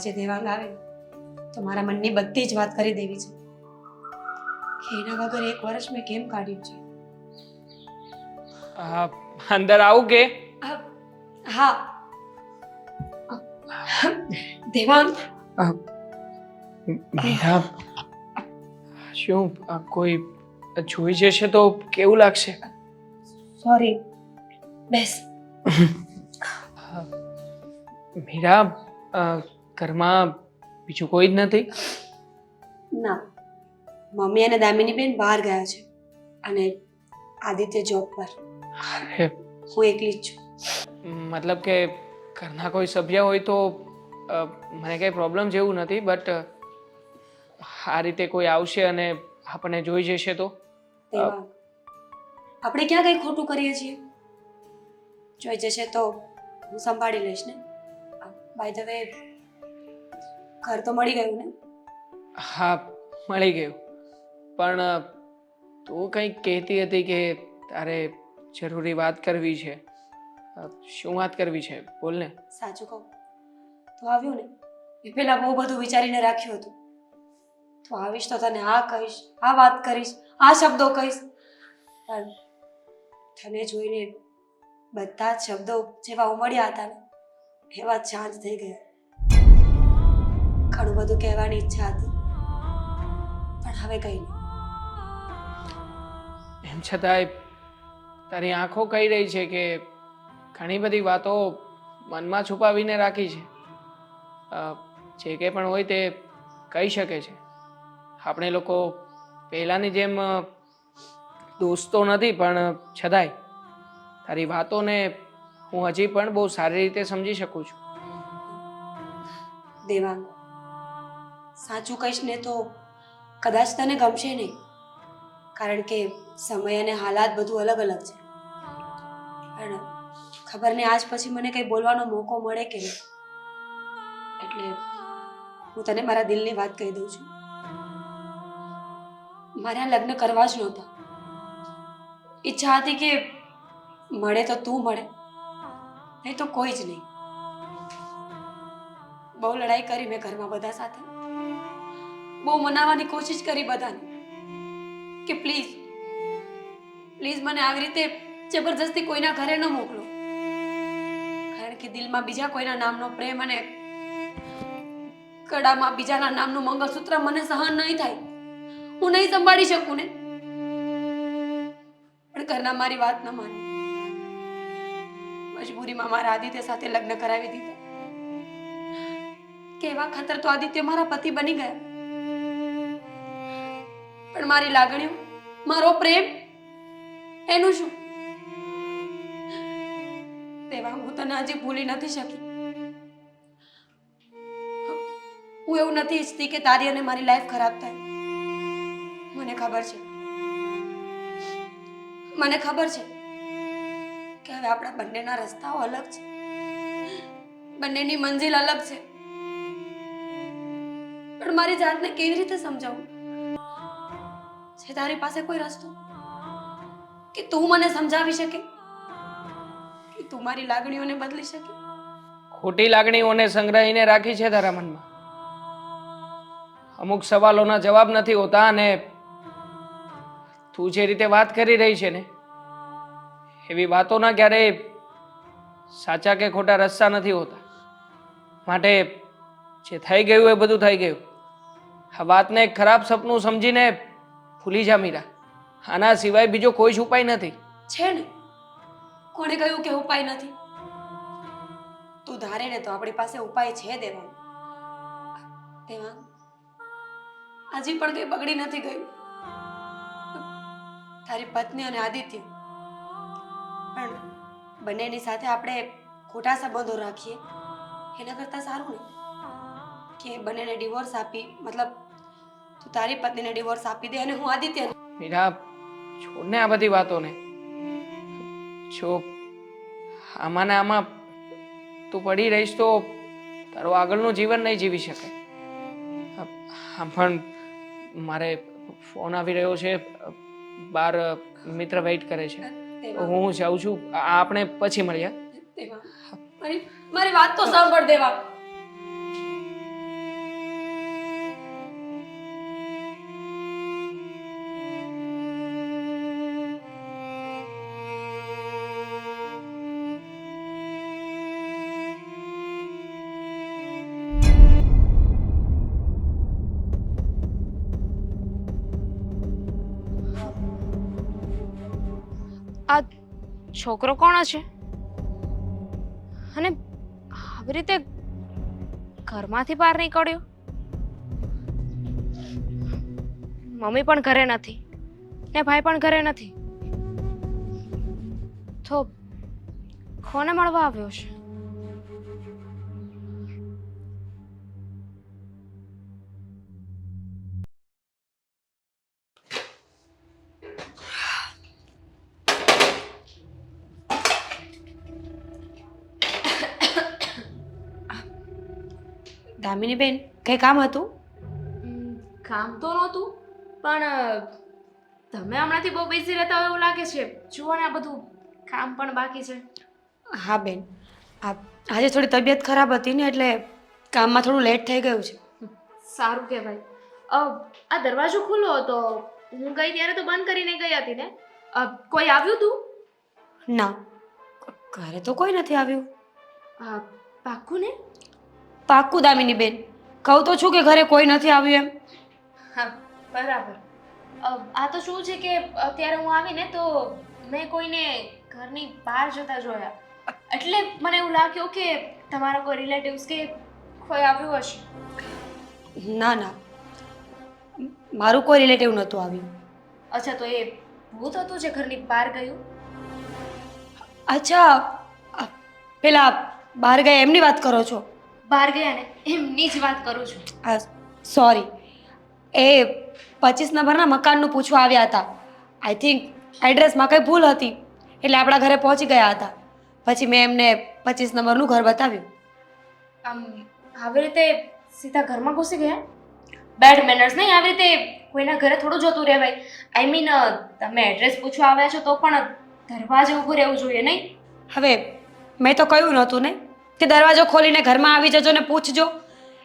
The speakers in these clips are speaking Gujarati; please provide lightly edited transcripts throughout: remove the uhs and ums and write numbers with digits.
આજે દેવાંગ આવે તો મારા મનની બધી જ વાત કરી દેવી છે કે એના વગર 1 વર્ષ મેં કેમ કાઢ્યું છે. અંદર આવું કે હા દેવાંગ, મીરા, શું કોઈ જોઈ જશે તો કેવું લાગશે? સોરી, બેસ. મીરા, ઘરમાં બીજું કોઈ જ નથી? ના, મમ્મી અને દામિની બેન બહાર ગયા છે અને આદિત્ય જોબ પર. અરે, હું એકલી જ છું. મતલબ કે ઘરના કોઈ સભ્ય હોય તો મને કંઈ પ્રોબ્લેમ જેવું નથી, બટ આ રીતે કોઈ આવશે અને આપણને જોઈ જશે તો? દેવાંગ, આપણે ક્યાં કંઈ ખોટું કરીએ છીએ? જોઈ જશે તો હું સંભાળી લઈશ ને. બાય ધ વે, ઘર તો મળી ગયું ને? હા, મળી ગયું. પણ તું કંઈક કહેતી હતી કે તારે જરૂરી વાત કરવી છે. શું વાત કરવી છે? બોલ ને. સાચું કહું તો આવ્યું ને એ પેલા બહુ બધું વિચારીને રાખ્યું હતું. તો આવીશ તો તને આ કહીશ, આ વાત કરીશ, આ શબ્દો કહીશ, પણ તને જોઈને બધા જ શબ્દો જેવા ઉમળ્યા હતા ને એવા જ શાંત થઈ ગયા. ઘણું બધું કહેવાની ઈચ્છા હતી પણ હવે કઈ નહીં. એમ છતાંય તારી આંખો કહી રહી છે કે ઘણી બધી વાતો મનમાં છુપાવીને રાખી છે. જે કંઈ પણ હોય તે કહી શકે છે. આપણે લોકો પહેલાંની જેમ દોસ્તો નથી, પણ છતાંય તારી વાતોને હું હજી પણ બહુ સારી રીતે સમજી શકું છું. દેવાંગ, સાચું કહીશ ને તો કદાચ તને ગમશે નહીં, કારણ કે સમય અને હાલાત બધું અલગ અલગ છે. પણ ખબર નહીં આજ પછી મને કંઈ બોલવાનો મોકો મળે કે નહીં, એટલે હું તને મારા દિલની વાત કહી દઉં છું. મારે આ લગ્ન કરવા જ નહોતા. ઈચ્છા હતી કે મળે તો તું મળે, નહીં તો કોઈ જ નહીં. બહુ લડાઈ કરી મેં ઘરમાં બધા સાથે, બહુ મનાવવાની કોશિશ કરી બધાને કે પ્લીઝ પ્લીઝ મને આવી રીતે જબરજસ્તી કોઈના ઘરે ન મોકલો, કારણ કે દિલમાં બીજા કોઈના નામનો પ્રેમ અને કડામાં બીજાના નામનું મંગળસૂત્ર મને સહન નહીં થાય. હું નહીં સંભાળી શકું ને. પણ ઘરના મારી વાત ન માની. મજબૂરીમાં મારા આદિત્ય સાથે લગ્ન કરાવી દીધા. કેવા ખાતર તો આદિત્ય મારા પતિ બની ગયા, પણ મારી લાગણીઓ, મારો પ્રેમ, એનું શું? તેવા હું તને હજી ભૂલી નથી શકી. હું એવું નથી ઈચ્છતી કે તારી અને મારી લાઈફ ખરાબ થાય. મને ખબર છે, મને ખબર છે કે હવે આપણા બંનેના રસ્તાઓ અલગ છે, બંનેની મંજિલ અલગ છે. પણ મારી જાતને કેવી રીતે સમજાવું? છે તારી પાસે કોઈ રસ્તો કે તું મને સમજાવી શકે, કે તું મારી લાગણીઓને બદલી શકે? ખોટી લાગણીઓને સંગ્રહીને રાખી છે તારા મનમાં. અમુક સવાલોના જવાબ નથી હોતા, અને તું જે રીતે વાત કરી રહી છે ને, એવી વાતોના ક્યારેય સાચા કે ખોટા રસ્તા નથી હોતા. માટે જે થઈ ગયું એ બધું થઈ ગયું. આ વાતને એક ખરાબ સપનું સમજીને ભૂલી જા મીરા. આના સિવાય બીજો કોઈ જ ઉપાય નથી. છે ને, કોણે કહ્યું કે ઉપાય નથી? તું ધારે ને તો આપણી પાસે ઉપાય છે દેવાંગ. દેવાંગ, હજી પણ કઈ બગડી નથી ગયું. તારી પત્ની અને આદિત્ય, પણ બંનેની સાથે આપણે ખોટા સંબંધો રાખીએ એના કરતાં સારું ને કે બંનેને ડિવોર્સ આપી, મતલબ તું તારી પત્નીને ડિવોર્સ આપી દે અને હું આદિત્યને. મીરા, છોડને આ બધી વાતોને. જો આમાં ને આમાં તું પડી રહીશ તો તારું આગળનું જીવન નહીં જીવી શકાય. આમ પણ મારે ફોન આવી રહ્યો છે, બાર મિત્ર વેઇટ કરે છે. હું જાઉં છું. આપણે પછી મળીએ. મારી વાત તો સાંભળ દેવા. છોકરો કોણ હશે? અને આવી રીતે ઘરમાંથી બહાર નીકળ્યો? મમ્મી પણ ઘરે નથી ને ભાઈ પણ ઘરે નથી, તો કોને મળવા આવ્યો છે? દામિનીબેન, કંઈ કામ હતું? કામ તો નહોતું, પણ તમે હમણાંથી બહુ બિઝી રહેતા હોય એવું લાગે છે. જુઓ ને, આ બધું કામ પણ બાકી છે. હા બેન, આજે થોડી તબિયત ખરાબ હતી ને એટલે કામમાં થોડું લેટ થઈ ગયું છે. સારું કહેવાય. આ દરવાજો ખુલ્લો હતો, હું ગઈ ત્યારે તો બંધ કરીને ગઈ હતી ને. કોઈ આવ્યું તું? ના, ઘરે તો કોઈ નથી આવ્યું. પાક્કું ને? પાક્કું દામિનીબેન, કહું તો છું કે ઘરે કોઈ નથી આવ્યું એમ. હા, બરાબર. આ તો શું છે કે અત્યારે હું આવીને તો મેં કોઈને ઘરની બહાર જતા જોયા, એટલે મને એવું લાગ્યું કે તમારા કોઈ રિલેટિવ્સ કે કોઈ આવ્યું હશે. ના ના, મારું કોઈ રિલેટિવ નહોતું આવ્યું. અચ્છા, તો એ ભૂત હતું જે ઘરની બહાર ગયું? અચ્છા, પેલા બહાર ગયા એમની વાત કરો છો? બહાર ગયા ને એમની જ વાત કરું છું. સોરી, એ 25 નંબરના મકાનનું પૂછવા આવ્યા હતા. આઈ થિંક એડ્રેસમાં કંઈ ભૂલ હતી એટલે આપણા ઘરે પહોંચી ગયા હતા. પછી મેં એમને 25 નંબરનું ઘર બતાવ્યું. આવી રીતે સીધા ઘરમાં ઘૂસી ગયા? બેડ મેનર્સ નહીં, આવી રીતે કોઈના ઘરે થોડું જતું રહેવાય. આઈ મીન, તમે એડ્રેસ પૂછવા આવ્યા છો તો પણ દરવાજે ઊભું રહેવું જોઈએ નહીં? હવે મેં તો કહ્યું નહોતું ને કે દરવાજો ખોલીને ઘરમાં આવી જજો ને પૂછજો.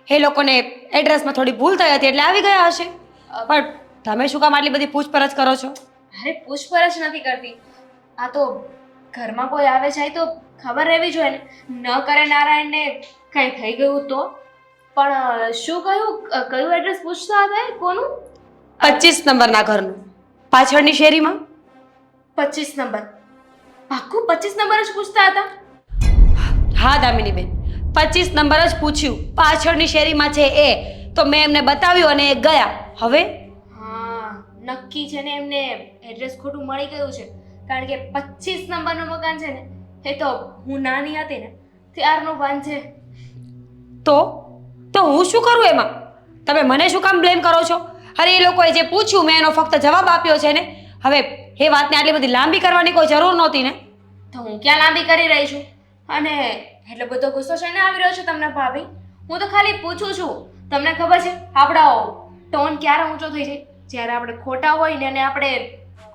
એ લોકોને એડ્રેસમાં થોડી ભૂલ થઈ હતી એટલે આવી ગયા હશે. પણ તમે શું કામ આટલી બધી પૂછપરછ કરો છો? અરે, પૂછપરછ નથી કરતી. આ તો ઘરમાં કોઈ આવે જાય તો ખબર રહેવી જોઈએ ને. ન કરે નારાયણને કંઈ થઈ ગયું તો. પણ શું કયું એડ્રેસ પૂછતા હતા? કોનું? 25 નંબરના ઘરનું, પાછળની શેરીમાં. 25 નંબર? પાક્કું 25 નંબર જ પૂછતા હતા? હા દામિનીબેન, 25 નંબર જ પૂછ્યું. પાછળની શેરીમાં છે એ તો મેં એમને બતાવ્યું અને એ ગયા. હવે હા, નક્કી છે ને એમને એડ્રેસ ખોટું મળી ગયું છે. કારણ કે 25 નંબરનું મકાન છે ને એ તો હું નાની હતી ને ત્યારનું બાંધ છે. તો હું શું કરું એમાં? તમે મને શું કામ બ્લેમ કરો છો? અરે, એ લોકોએ જે પૂછ્યું મેં એનો ફક્ત જવાબ આપ્યો છે ને. હવે એ વાતને આટલી બધી લાંબી કરવાની કોઈ જરૂર નહોતી ને. તો હું ક્યાં લાંબી કરી રહી છું? અને એટલો બધો ગુસ્સો છે ને આવી રહ્યો છે તમને ભાભી? હું તો ખાલી પૂછું છું. તમને ખબર છે આપણો ટોન ક્યારે ઊંચો થઈ જાય? જ્યારે આપણે ખોટા હોય ને અને આપણે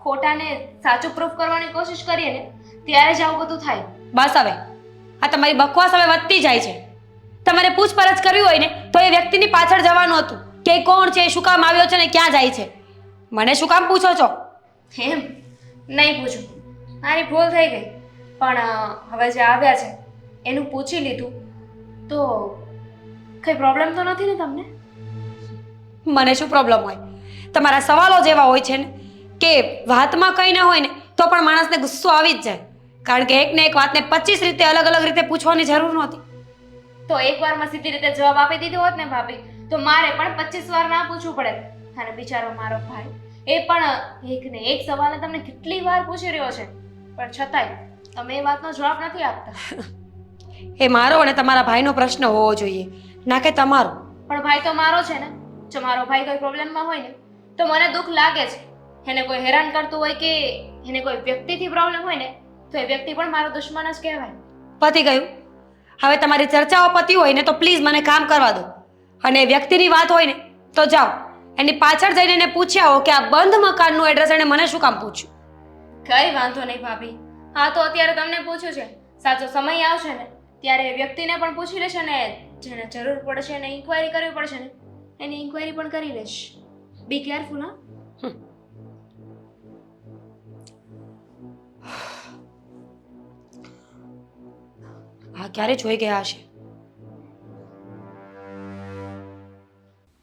ખોટાને સાચું પ્રૂફ કરવાની કોશિશ કરીએ ને ત્યારે જ આવું બધું થાય. બસ હવે આ તમારી બકવાસ હવે વધતી જાય છે. તમારે પૂછપરછ કરવી હોય ને તો એ વ્યક્તિની પાછળ જવાનું હતું કે એ કોણ છે, શું કામ આવ્યો છે ને ક્યાં જાય છે. મને શું કામ પૂછો છો? એમ નહીં પૂછું, મારી ભૂલ થઈ ગઈ. પણ હવે જે આવ્યા છે એનું પૂછી લીધું તો કંઈ પ્રોબ્લેમ તો નથી ને તમને? મને શું પ્રોબ્લેમ હોય? તમારા સવાલો જેવા હોય છે ને કે વાતમાં કંઈ ના હોય ને તો પણ માણસને ગુસ્સો આવી જ જાય. કારણ કે એકને એક વાતને 25 રીતે અલગ અલગ રીતે પૂછવાની જરૂર નહોતી. તો એકવારમાં સીધી રીતે જવાબ આપી દીધો હોત ને ભાભી તો મારે પણ 25 વાર ના પૂછવું પડે. અને બિચારો મારો ભાઈ એ પણ એકને એક સવાલ તમને કેટલી વાર પૂછી રહ્યો છે પણ છતાંય તમે એ વાતનો જવાબ નથી આપતા. એ મારો અને તમારા ભાઈનો પ્રશ્ન હોવો જોઈએ, ના કે તમારો. પણ ભાઈ તો મારો છે ને. જો મારો ભાઈ કોઈ પ્રોબ્લેમમાં હોય ને તો મને દુઃખ લાગે છે. એને કોઈ હેરાન કરતું હોય કે એને કોઈ વ્યક્તિથી પ્રોબ્લેમ હોય ને તો એ વ્યક્તિ પણ મારો દુશ્મન જ કહેવાય. પતી ગયું. હવે તમારી ચર્ચાઓ પતી હોય ને તો પ્લીઝ મને કામ કરવા દો. અને વ્યક્તિની વાત હોય ને તો જાઓ એની પાછળ જઈને એને પૂછ્યા હો કે આ બંધ મકાનનું એડ્રેસ એને મને શું કામ પૂછ્યું. કઈ વાંધો નહીં ભાભી. હા, તો અત્યારે તમને પૂછ્યું છે. સાચો સમય આવશે ને ત્યારે એ વ્યક્તિને પણ પૂછી લેશે ને જેને જરૂર પડશે એને ઇન્ક્વાયરી કરવી પડશે ને એની ઇન્ક્વાયરી પણ કરી લેશ. Be careful. હા, હા, ક્યારે જોઈ ગયા હશે.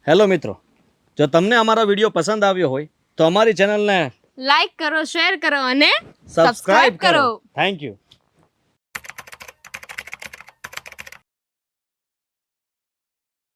હેલો મિત્રો, જો તમને અમારો વિડીયો પસંદ આવ્યો હોય તો અમારી ચેનલને લાઈક કરો શેર કરો અને સબસ્ક્રાઇબ કરો થેન્ક યુ